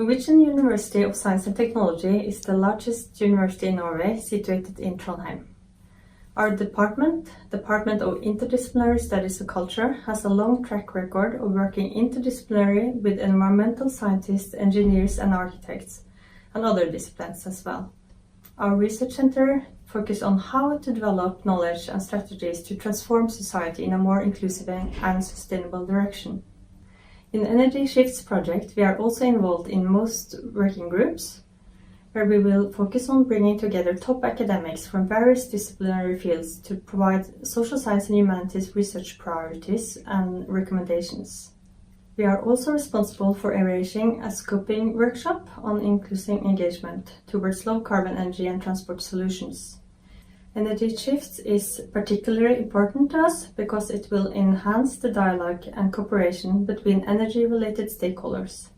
Norwegian University of Science and Technology is the largest university in Norway, situated in Trondheim. Our Department of Interdisciplinary Studies of Culture, has a long track record of working interdisciplinary with environmental scientists, engineers and architects, and other disciplines as well. Our research center focuses on how to develop knowledge and strategies to transform society in a more inclusive and sustainable direction. In the Energy Shifts project, we are also involved in most working groups, where we will focus on bringing together top academics from various disciplinary fields to provide social science and humanities research priorities and recommendations. We are also responsible for arranging a scoping workshop on inclusive engagement towards low-carbon energy and transport solutions. Energy Shifts is particularly important to us because it will enhance the dialogue and cooperation between energy-related stakeholders.